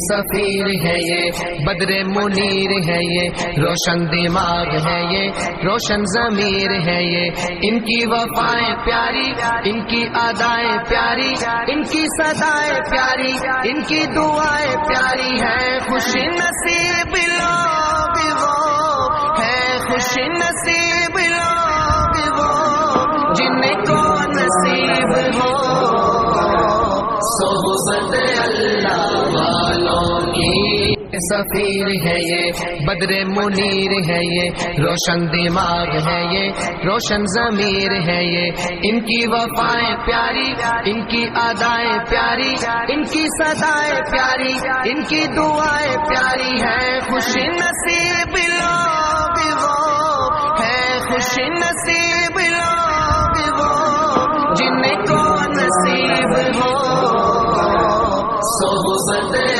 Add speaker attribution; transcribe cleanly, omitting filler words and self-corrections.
Speaker 1: سفیر ہے یہ بدر منیر ہے یہ روشن دماغ ہے یہ روشن ضمیر ہے یہ ان کی وفائیں پیاری ان کی ادائیں پیاری ان کی صدائیں پیاری ان کی دعائیں پیاری ہیں خوش نصیب لوگ وہ ہے خوش نصیب لوگ وہ جن کو نصیب ہو صحبت اللہ والوں کی سفیر ہے یہ بدر منیر ہے یہ روشن دماغ ہے یہ روشن ضمیر ہے یہ ان کی وفائیں پیاری ان کی ادائیں پیاری ان کی صدائیں پیاری ان کی دعائیں پیاری ہیں خوش نصیب لوگ وہ ہے خوش نصیب لوگ وہ جن کو نصیب ہو